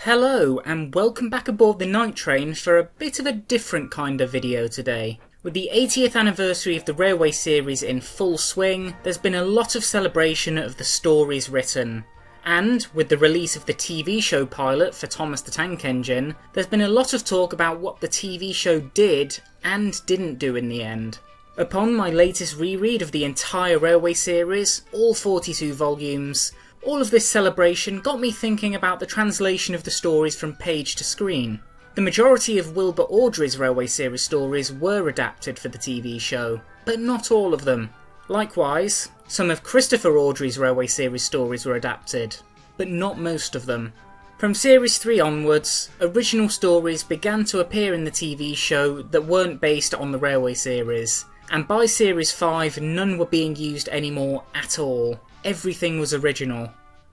Hello and welcome back aboard the night train for a bit of a different kind of video today. With the 80th anniversary of the Railway series in full swing, there's been a lot of celebration of the stories written. And, with the release of the TV show pilot for Thomas the Tank Engine, there's been a lot of talk about what the TV show did and didn't do in the end. Upon my latest reread of the entire Railway series, all 42 volumes, all of this celebration got me thinking about the translation of the stories from page to screen. The majority of Wilbur Awdry's Railway series stories were adapted for the TV show, but not all of them. Likewise, some of Christopher Awdry's Railway series stories were adapted, but not most of them. From Series 3 onwards, original stories began to appear in the TV show that weren't based on the Railway series, and by Series 5 none were being used anymore at all. Everything was original.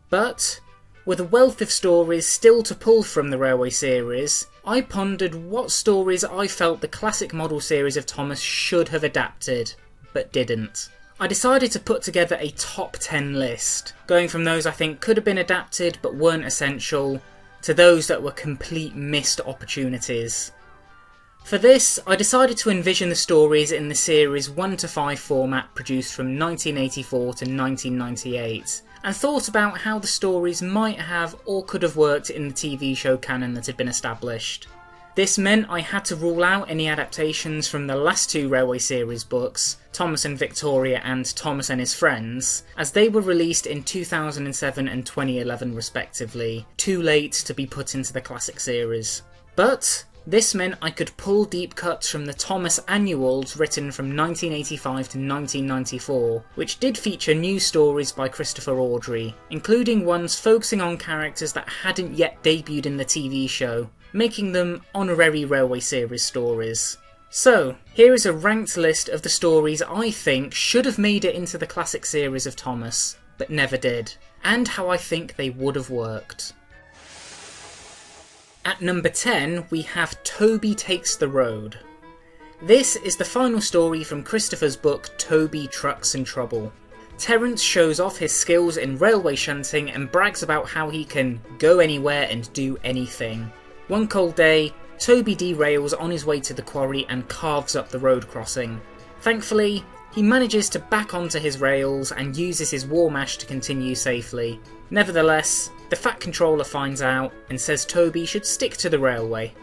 But, with a wealth of stories still to pull from the Railway series, I pondered what stories I felt the classic model series of Thomas should have adapted, but didn't. I decided to put together a top 10 list, going from those I think could have been adapted but weren't essential, to those that were complete missed opportunities. For this, I decided to envision the stories in the series 1-5 format produced from 1984 to 1998, and thought about how the stories might have or could have worked in the TV show canon that had been established. This meant I had to rule out any adaptations from the last two Railway series books, Thomas and Victoria and Thomas and His Friends, as they were released in 2007 and 2011 respectively, too late to be put into the classic series. But this meant I could pull deep cuts from the Thomas annuals written from 1985 to 1994, which did feature new stories by Christopher Awdry, including ones focusing on characters that hadn't yet debuted in the TV show, making them honorary Railway series stories. So, here is a ranked list of the stories I think should have made it into the classic series of Thomas, but never did, and how I think they would have worked. At number 10, we have Toby Takes the Road. This is the final story from Christopher's book Toby Trucks and Trouble. Terence shows off his skills in railway shunting and brags about how he can go anywhere and do anything. One cold day, Toby derails on his way to the quarry and carves up the road crossing. Thankfully, he manages to back onto his rails and uses his war mash to continue safely. Nevertheless, the Fat Controller finds out and says Toby should stick to the railway.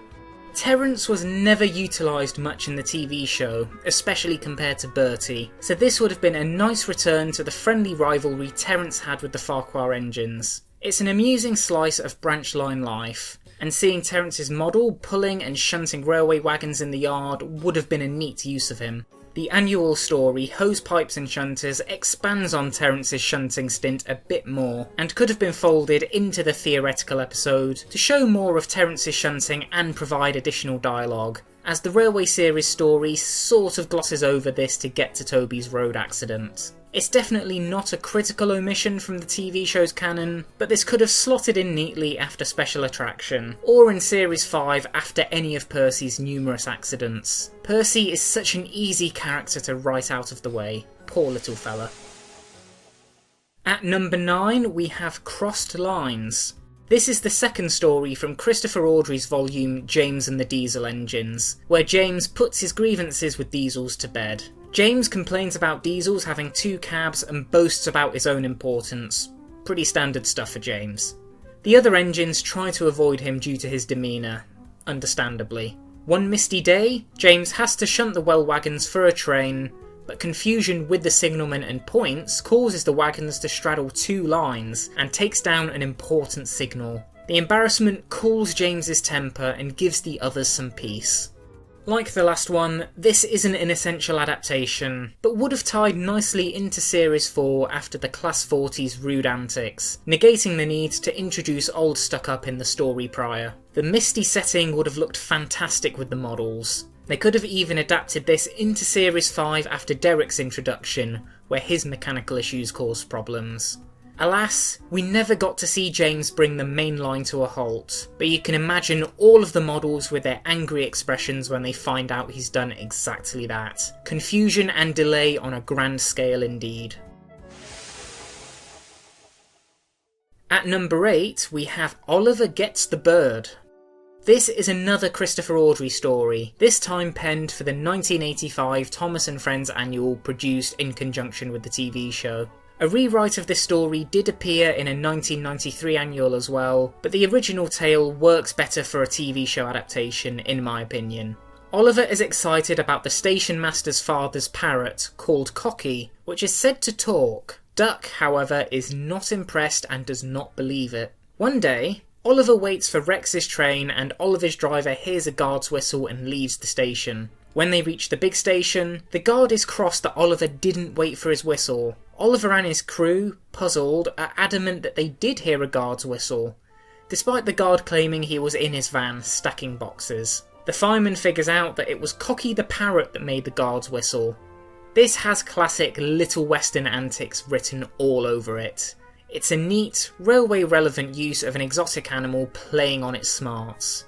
Terence was never utilised much in the TV show, especially compared to Bertie, so this would have been a nice return to the friendly rivalry Terence had with the Farquhar engines. It's an amusing slice of branch line life, and seeing Terence's model pulling and shunting railway wagons in the yard would have been a neat use of him. The annual story, Hose Pipes and Shunters, expands on Terence's shunting stint a bit more, and could have been folded into the theoretical episode to show more of Terence's shunting and provide additional dialogue, as the Railway series story sort of glosses over this to get to Toby's road accident. It's definitely not a critical omission from the TV show's canon, but this could have slotted in neatly after Special Attraction, or in Series 5 after any of Percy's numerous accidents. Percy is such an easy character to write out of the way. Poor little fella. At number 9, we have Crossed Lines. This is the second story from Christopher Awdry's volume James and the Diesel Engines, where James puts his grievances with diesels to bed. James complains about diesels having two cabs and boasts about his own importance. Pretty standard stuff for James. The other engines try to avoid him due to his demeanour, understandably. One misty day, James has to shunt the well wagons for a train, but confusion with the signalmen and points causes the wagons to straddle two lines and takes down an important signal. The embarrassment cools James's temper and gives the others some peace. Like the last one, this isn't an essential adaptation, but would have tied nicely into Series 4 after the Class 40's rude antics, negating the need to introduce old stuck-up in the story prior. The misty setting would have looked fantastic with the models. They could have even adapted this into Series 5 after Derek's introduction, where his mechanical issues caused problems. Alas, we never got to see James bring the main line to a halt, but you can imagine all of the models with their angry expressions when they find out he's done exactly that. Confusion and delay on a grand scale indeed. At number 8, we have Oliver Gets the Bird. This is another Christopher Awdry story, this time penned for the 1985 Thomas and Friends annual produced in conjunction with the TV show. A rewrite of this story did appear in a 1993 annual as well, but the original tale works better for a TV show adaptation in my opinion. Oliver is excited about the station master's father's parrot, called Cocky, which is said to talk. Duck, however, is not impressed and does not believe it. One day, Oliver waits for Rex's train and Oliver's driver hears a guard's whistle and leaves the station. When they reach the big station, the guard is cross that Oliver didn't wait for his whistle. Oliver and his crew, puzzled, are adamant that they did hear a guard's whistle, despite the guard claiming he was in his van stacking boxes. The fireman figures out that it was Cocky the parrot that made the guard's whistle. This has classic Little Western antics written all over it. It's a neat, railway-relevant use of an exotic animal playing on its smarts.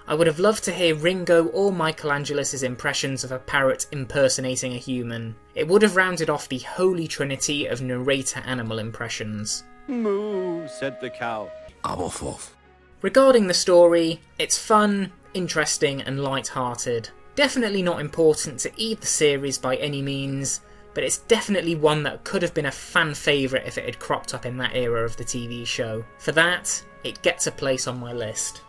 I would have loved to hear Ringo or Michelangelo's impressions of a parrot impersonating a human. It would have rounded off the holy trinity of narrator animal impressions. Moo, said the cow. I'm off. Regarding the story, it's fun, interesting and light-hearted. Definitely not important to either series by any means, but it's definitely one that could have been a fan favourite if it had cropped up in that era of the TV show. For that, it gets a place on my list.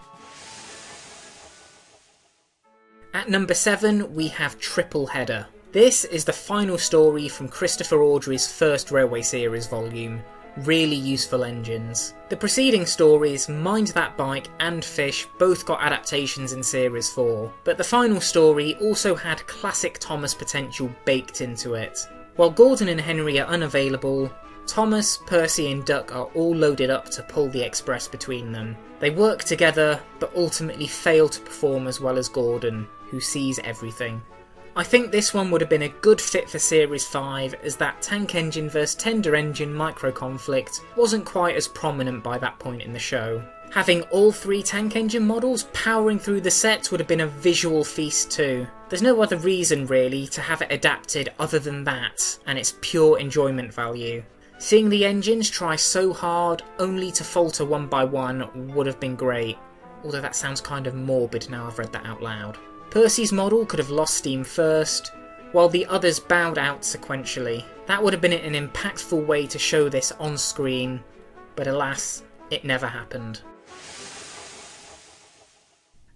At number 7, we have Triple Header. This is the final story from Christopher Awdry's first Railway Series volume, Really Useful Engines. The preceding stories, Mind That Bike and Fish, both got adaptations in Series 4, but the final story also had classic Thomas potential baked into it. While Gordon and Henry are unavailable, Thomas, Percy and Duck are all loaded up to pull the express between them. They work together, but ultimately fail to perform as well as Gordon, who sees everything. I think this one would have been a good fit for Series 5, as that tank engine vs tender engine micro-conflict wasn't quite as prominent by that point in the show. Having all 3 tank engine models powering through the sets would have been a visual feast too. There's no other reason really to have it adapted other than that, and its pure enjoyment value. Seeing the engines try so hard only to falter one by one would have been great, although that sounds kind of morbid now I've read that out loud. Percy's model could have lost steam first, while the others bowed out sequentially. That would have been an impactful way to show this on screen, but alas, it never happened.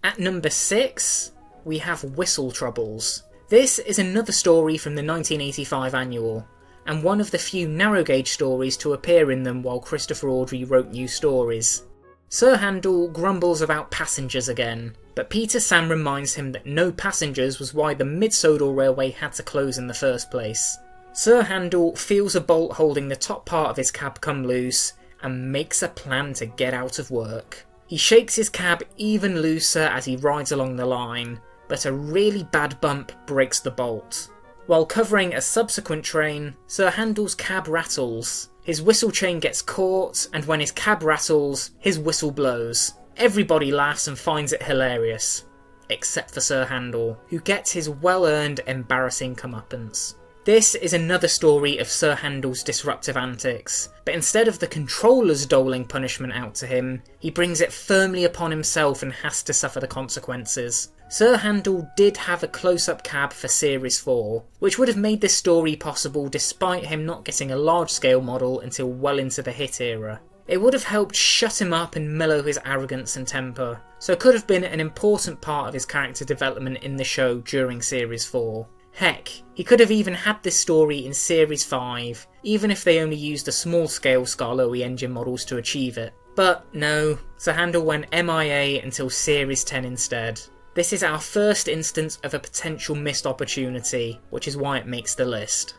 At number 6, we have Whistle Troubles. This is another story from the 1985 annual, and one of the few narrow gauge stories to appear in them while Christopher Awdry wrote new stories. Sir Handel grumbles about passengers again, but Peter Sam reminds him that no passengers was why the Mid-Sodal Railway had to close in the first place. Sir Handel feels a bolt holding the top part of his cab come loose, and makes a plan to get out of work. He shakes his cab even looser as he rides along the line, but a really bad bump breaks the bolt. While covering a subsequent train, Sir Handel's cab rattles. His whistle chain gets caught, and when his cab rattles, his whistle blows. Everybody laughs and finds it hilarious, except for Sir Handel, who gets his well-earned embarrassing comeuppance. This is another story of Sir Handel's disruptive antics, but instead of the controllers doling punishment out to him, he brings it firmly upon himself and has to suffer the consequences. Sir Handel did have a close-up cab for Series 4, which would have made this story possible despite him not getting a large-scale model until well into the hit era. It would have helped shut him up and mellow his arrogance and temper, so could have been an important part of his character development in the show during Series 4. Heck, he could have even had this story in Series 5, even if they only used the small-scale Skarloey engine models to achieve it. But no, Sir Handel went MIA until Series 10 instead. This is our first instance of a potential missed opportunity, which is why it makes the list.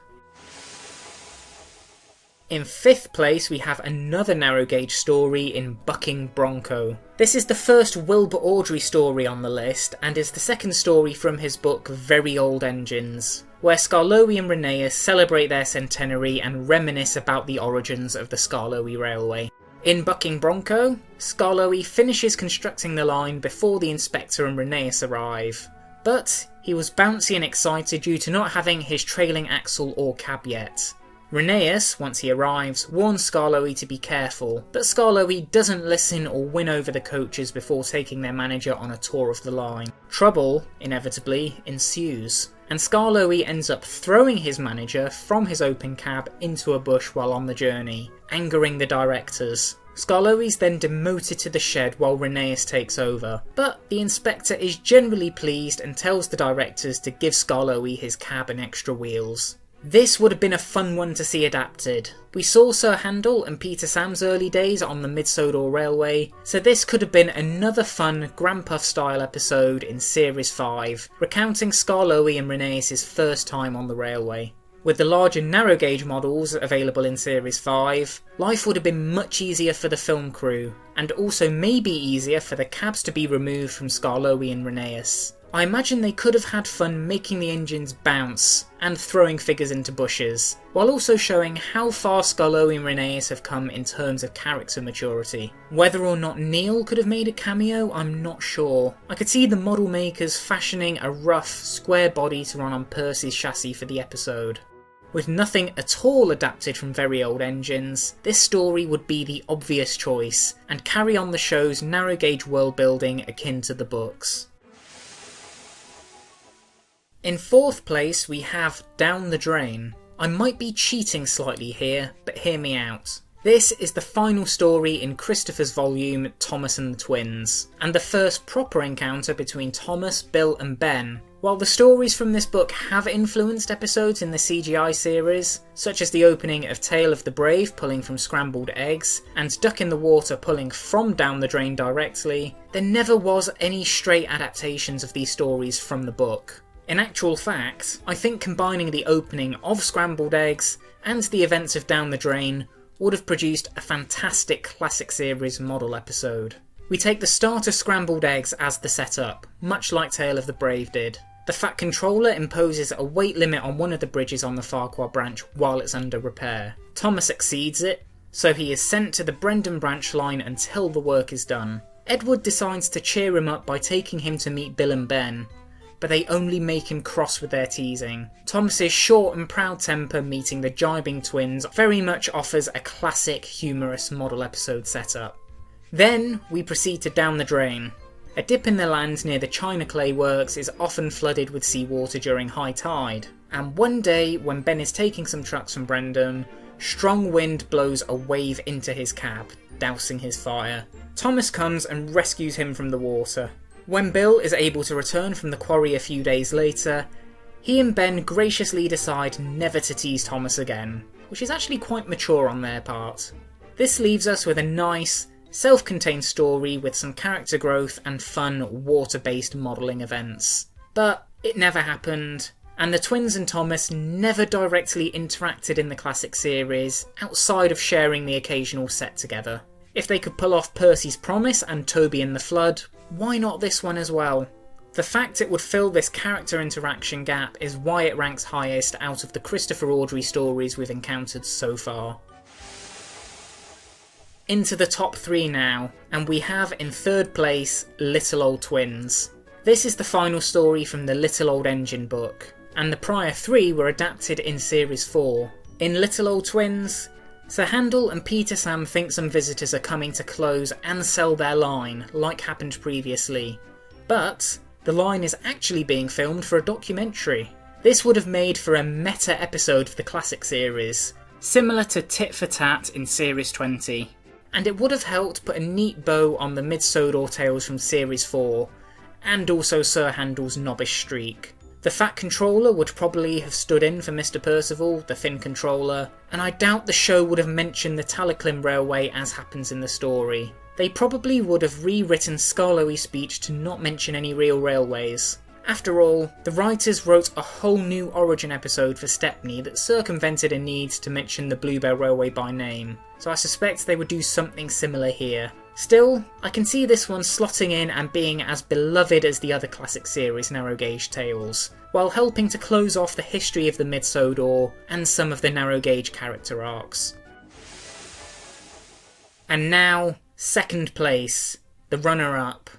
In 5th place we have another narrow gauge story in Bucking Bronco. This is the first Wilbur Awdry story on the list, and is the second story from his book Very Old Engines, where Skarloey and Rheneas celebrate their centenary and reminisce about the origins of the Skarloey Railway. In Bucking Bronco, Skarloey finishes constructing the line before the Inspector and Rheneas arrive, but he was bouncy and excited due to not having his trailing axle or cab yet. Rheneas, once he arrives, warns Skarloey to be careful, but Skarloey doesn't listen or win over the coaches before taking their manager on a tour of the line. Trouble, inevitably, ensues, and Skarloey ends up throwing his manager from his open cab into a bush while on the journey, angering the directors. Skarloey's then demoted to the shed while Rheneas takes over, but the inspector is generally pleased and tells the directors to give Skarloey his cab and extra wheels. This would have been a fun one to see adapted. We saw Sir Handel and Peter Sam's early days on the Mid-Sodor Railway, so this could have been another fun Grandpuff style episode in Series 5, recounting Skarloey and Rheneas' first time on the railway. With the larger narrow gauge models available in Series 5, life would have been much easier for the film crew, and also maybe easier for the cabs to be removed from Skarloey and Rheneas. I imagine they could have had fun making the engines bounce and throwing figures into bushes, while also showing how far Skarloey and Rheneas have come in terms of character maturity. Whether or not Neil could have made a cameo, I'm not sure. I could see the model makers fashioning a rough, square body to run on Percy's chassis for the episode. With nothing at all adapted from very old engines, this story would be the obvious choice, and carry on the show's narrow gauge world building akin to the books. In 4th place we have Down the Drain. I might be cheating slightly here, but hear me out. This is the final story in Christopher's volume Thomas and the Twins, and the first proper encounter between Thomas, Bill and Ben. While the stories from this book have influenced episodes in the CGI series, such as the opening of Tale of the Brave pulling from Scrambled Eggs, and Duck in the Water pulling from Down the Drain directly, there never was any straight adaptations of these stories from the book. In actual fact, I think combining the opening of Scrambled Eggs and the events of Down the Drain would have produced a fantastic classic series model episode. We take the start of Scrambled Eggs as the setup, much like Tale of the Brave did. The Fat Controller imposes a weight limit on one of the bridges on the Farquhar branch while it's under repair. Thomas exceeds it, so he is sent to the Brendan branch line until the work is done. Edward decides to cheer him up by taking him to meet Bill and Ben, but they only make him cross with their teasing. Thomas's short and proud temper meeting the jibing twins very much offers a classic humorous model episode setup. Then we proceed to Down the Drain. A dip in the land near the China Clay Works is often flooded with seawater during high tide, and one day when Ben is taking some trucks from Brendan, strong wind blows a wave into his cab, dousing his fire. Thomas comes and rescues him from the water. When Bill is able to return from the quarry a few days later, he and Ben graciously decide never to tease Thomas again, which is actually quite mature on their part. This leaves us with a nice, self-contained story with some character growth and fun water-based modelling events. But it never happened, and the twins and Thomas never directly interacted in the classic series outside of sharing the occasional set together. If they could pull off Percy's Promise and Toby in the Flood, why not this one as well? The fact it would fill this character interaction gap is why it ranks highest out of the Christopher Awdry stories we've encountered so far. Into the top 3 now, and we have in 3rd place Little Old Twins. This is the final story from the Little Old Engine book, and the prior 3 were adapted in Series 4. In Little Old Twins, Sir Handel and Peter Sam think some visitors are coming to close and sell their line, like happened previously. But the line is actually being filmed for a documentary. This would have made for a meta episode for the classic series, similar to Tit for Tat in Series 20. And it would have helped put a neat bow on the Mid-Sodor tales from Series 4, and also Sir Handel's knobbish streak. The Fat Controller would probably have stood in for Mr. Percival, the Thin Controller, and I doubt the show would have mentioned the Taliclin Railway as happens in the story. They probably would have rewritten Skarloey's speech to not mention any real railways. After all, the writers wrote a whole new origin episode for Stepney that circumvented a need to mention the Bluebell Railway by name, so I suspect they would do something similar here. Still, I can see this one slotting in and being as beloved as the other classic series narrow gauge tales, while helping to close off the history of the Mid-Sodor and some of the narrow gauge character arcs. And now, 2nd place, the runner-up.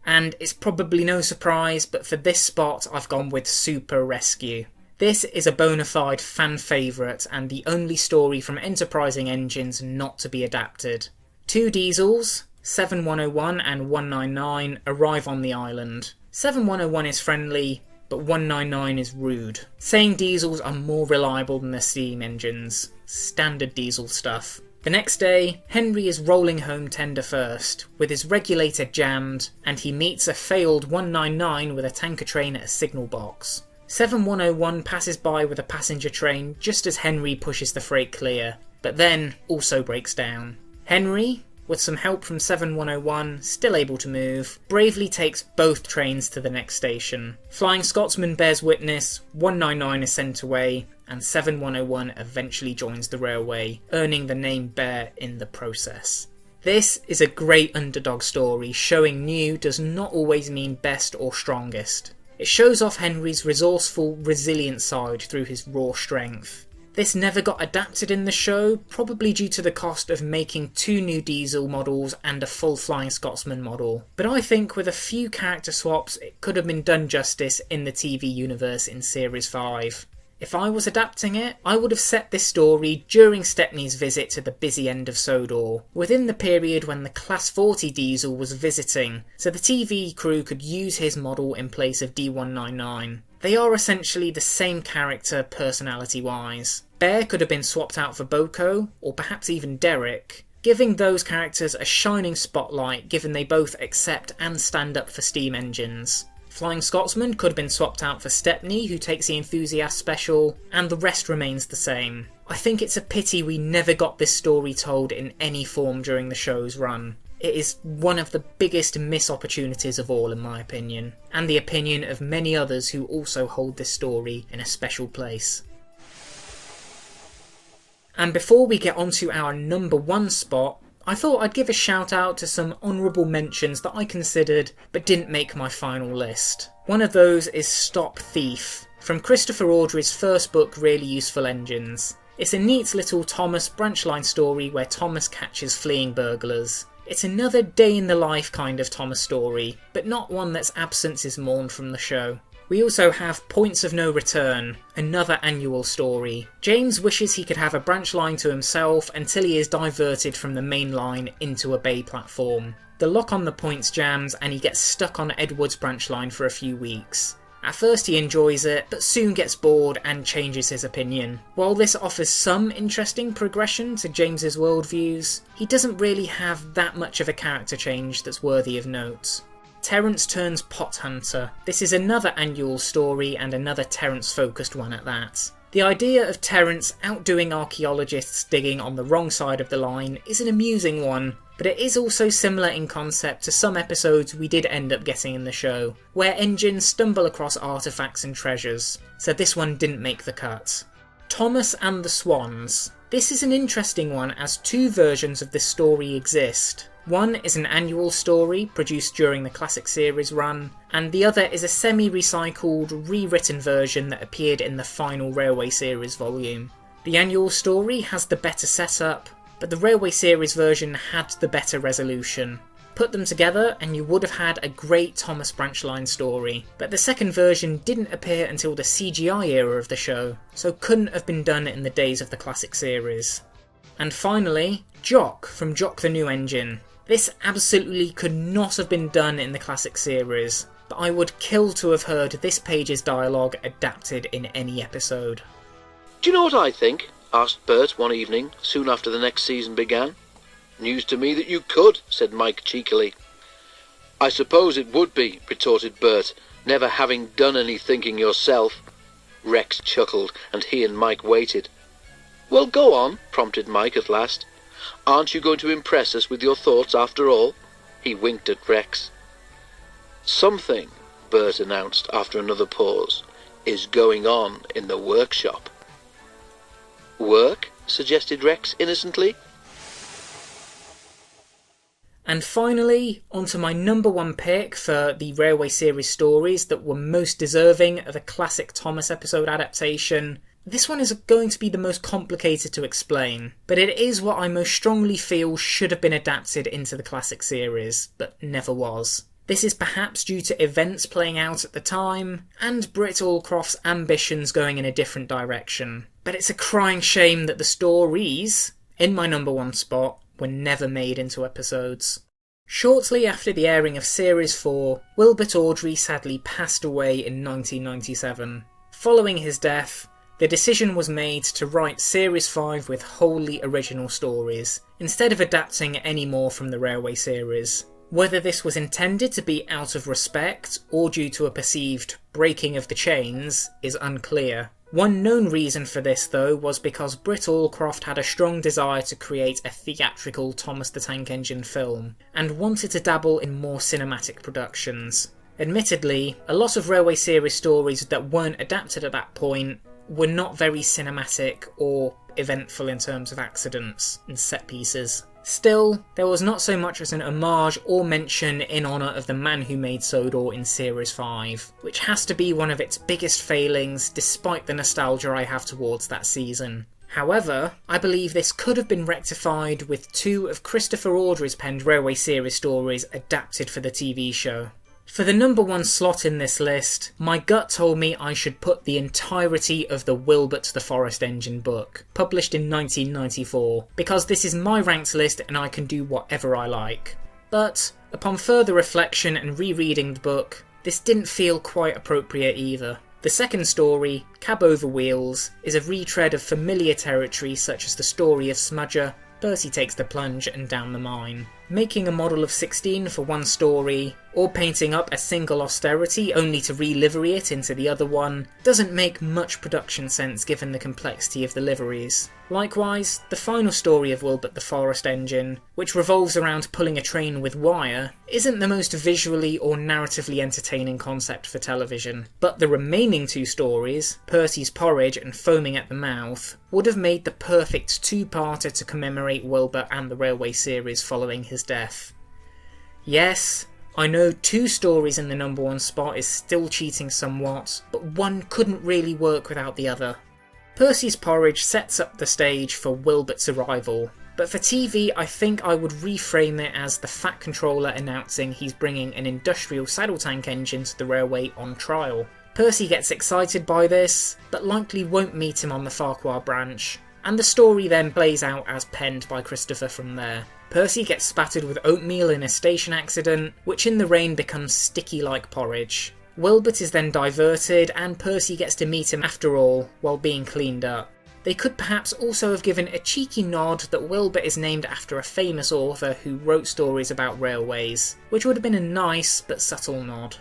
And it's probably no surprise, but for this spot I've gone with Super Rescue. This is a bona fide fan favourite and the only story from Enterprising Engines not to be adapted. Two diesels, 7101 and 199, arrive on the island. 7101 is friendly, but 199 is rude, saying diesels are more reliable than the steam engines. Standard diesel stuff. The next day, Henry is rolling home tender first, with his regulator jammed, and he meets a failed 199 with a tanker train at a signal box. 7101 passes by with a passenger train just as Henry pushes the freight clear, but then also breaks down. Henry, with some help from 7101, still able to move, bravely takes both trains to the next station. Flying Scotsman bears witness, 199 is sent away, and 7101 eventually joins the railway, earning the name Bear in the process. This is a great underdog story, showing new does not always mean best or strongest. It shows off Henry's resourceful, resilient side through his raw strength. This never got adapted in the show, probably due to the cost of making 2 new diesel models and a full Flying Scotsman model. But I think with a few character swaps it could have been done justice in the TV universe in Series 5. If I was adapting it, I would have set this story during Stepney's visit to the busy end of Sodor, within the period when the Class 40 diesel was visiting, so the TV crew could use his model in place of D199. They are essentially the same character personality-wise. Bear could have been swapped out for Boko, or perhaps even Derek, giving those characters a shining spotlight given they both accept and stand up for steam engines. Flying Scotsman could have been swapped out for Stepney, who takes the Enthusiast special, and the rest remains the same. I think it's a pity we never got this story told in any form during the show's run. It is one of the biggest missed opportunities of all in my opinion, and the opinion of many others who also hold this story in a special place. And before we get onto our number 1 spot, I thought I'd give a shout out to some honourable mentions that I considered but didn't make my final list. One of those is Stop Thief, from Christopher Awdry's first book Really Useful Engines. It's a neat little Thomas branchline story where Thomas catches fleeing burglars. It's another day in the life kind of Thomas story, but not one that's absence is mourned from the show. We also have Points of No Return, another annual story. James wishes he could have a branch line to himself until he is diverted from the main line into a bay platform. The lock on the points jams and he gets stuck on Edward's branch line for a few weeks. At first he enjoys it, but soon gets bored and changes his opinion. While this offers some interesting progression to James's worldviews, he doesn't really have that much of a character change that's worthy of note. Terence turns pot hunter. This is another annual story and another Terence focused one at that. The idea of Terence outdoing archaeologists digging on the wrong side of the line is an amusing one, but it is also similar in concept to some episodes we did end up getting in the show, where engines stumble across artefacts and treasures, so this one didn't make the cut. Thomas and the Swans. This is an interesting one as 2 versions of this story exist. One is an annual story produced during the classic series run, and the other is a semi-recycled, rewritten version that appeared in the final Railway series volume. The annual story has the better setup, but the Railway series version had the better resolution. Put them together and you would have had a great Thomas branchline story, but the second version didn't appear until the CGI era of the show, so couldn't have been done in the days of the classic series. And finally, Jock from Jock the New Engine. This absolutely could not have been done in the classic series, but I would kill to have heard this page's dialogue adapted in any episode. "Do you know what I think?" asked Bert one evening, soon after the next season began. "News to me that you could," said Mike cheekily. "I suppose it would be," retorted Bert, "never having done any thinking yourself." Rex chuckled, and he and Mike waited. "Well, go on," prompted Mike at last. "Aren't you going to impress us with your thoughts after all?" He winked at Rex. "Something," Bert announced after another pause, "is going on in the workshop." "Work?" suggested Rex innocently. And finally, onto my number 1 pick for the Railway series stories that were most deserving of a classic Thomas episode adaptation. This one is going to be the most complicated to explain, but it is what I most strongly feel should have been adapted into the classic series, but never was. This is perhaps due to events playing out at the time, and Britt Allcroft's ambitions going in a different direction. But it's a crying shame that the stories, in my number one spot, were never made into episodes. Shortly after the airing of Series 4, Wilbert Awdry sadly passed away in 1997. Following his death, the decision was made to write Series 5 with wholly original stories, instead of adapting any more from the Railway series. Whether this was intended to be out of respect or due to a perceived breaking of the chains is unclear. One known reason for this, though, was because Britt Allcroft had a strong desire to create a theatrical Thomas the Tank Engine film, and wanted to dabble in more cinematic productions. Admittedly, a lot of Railway series stories that weren't adapted at that point were not very cinematic or eventful in terms of accidents and set pieces. Still, there was not so much as an homage or mention in honour of the man who made Sodor in Series 5, which has to be one of its biggest failings despite the nostalgia I have towards that season. However, I believe this could have been rectified with 2 of Christopher Awdry's penned Railway series stories adapted for the TV show. For the number 1 slot in this list, my gut told me I should put the entirety of the Wilbert the Forest Engine book, published in 1994, because this is my ranked list and I can do whatever I like. But, upon further reflection and rereading the book, this didn't feel quite appropriate either. The second story, Cab Over Wheels, is a retread of familiar territory such as the story of Smudger, Percy Takes the Plunge and Down the Mine. Making a model of 16 for one story, or painting up a single austerity only to re-livery it into the other one, doesn't make much production sense given the complexity of the liveries. Likewise, the final story of Wilbert the Forest Engine, which revolves around pulling a train with wire, isn't the most visually or narratively entertaining concept for television, but the remaining 2 stories, Percy's Porridge and Foaming at the Mouth, would have made the perfect 2-parter to commemorate Wilbert and the Railway series following his death. Yes, I know 2 stories in the number 1 spot is still cheating somewhat, but one couldn't really work without the other. Percy's Porridge sets up the stage for Wilbert's arrival, but for TV I think I would reframe it as the Fat Controller announcing he's bringing an industrial saddle tank engine to the railway on trial. Percy gets excited by this, but likely won't meet him on the Farquhar branch, and the story then plays out as penned by Christopher from there. Percy gets spattered with oatmeal in a station accident, which in the rain becomes sticky like porridge. Wilbert is then diverted, and Percy gets to meet him after all, while being cleaned up. They could perhaps also have given a cheeky nod that Wilbert is named after a famous author who wrote stories about railways, which would have been a nice but subtle nod.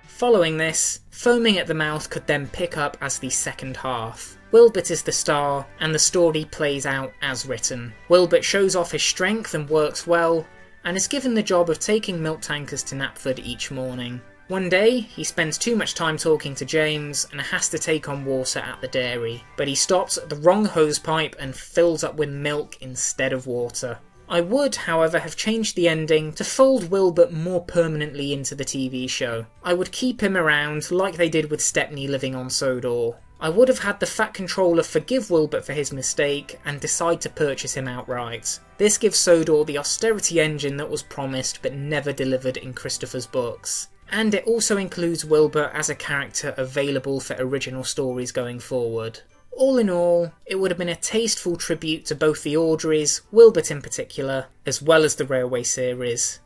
Following this, Foaming at the Mouth could then pick up as the second half. Wilbert is the star, and the story plays out as written. Wilbert shows off his strength and works well, and is given the job of taking milk tankers to Knapford each morning. One day, he spends too much time talking to James and has to take on water at the dairy, but he stops at the wrong hosepipe and fills up with milk instead of water. I would, however, have changed the ending to fold Wilbert more permanently into the TV show. I would keep him around like they did with Stepney living on Sodor. I would have had the Fat Controller forgive Wilbert for his mistake and decide to purchase him outright. This gives Sodor the austerity engine that was promised but never delivered in Christopher's books. And it also includes Wilbert as a character available for original stories going forward. All in all, it would have been a tasteful tribute to both the Awdrys, Wilbert in particular, as well as the Railway series.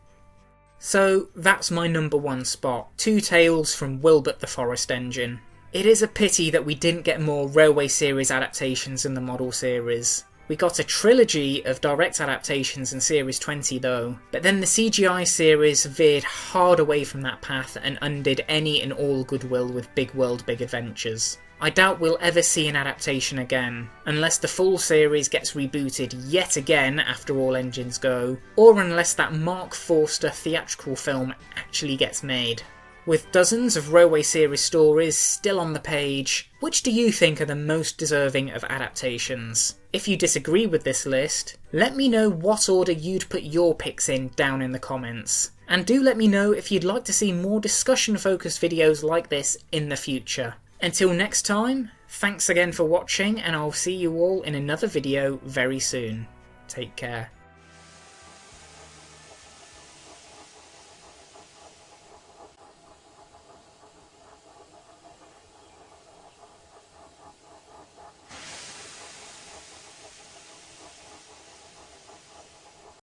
So that's my number 1 spot, 2 tales from Wilbert the Forest Engine. It is a pity that we didn't get more Railway series adaptations in the model series. We got a trilogy of direct adaptations in Series 20 though, but then the CGI series veered hard away from that path and undid any and all goodwill with Big World Big Adventures. I doubt we'll ever see an adaptation again, unless the full series gets rebooted yet again after All Engines Go, or unless that Mark Forster theatrical film actually gets made. With dozens of Railway series stories still on the page, which do you think are the most deserving of adaptations? If you disagree with this list, let me know what order you'd put your picks in down in the comments. And do let me know if you'd like to see more discussion-focused videos like this in the future. Until next time, thanks again for watching, and I'll see you all in another video very soon. Take care.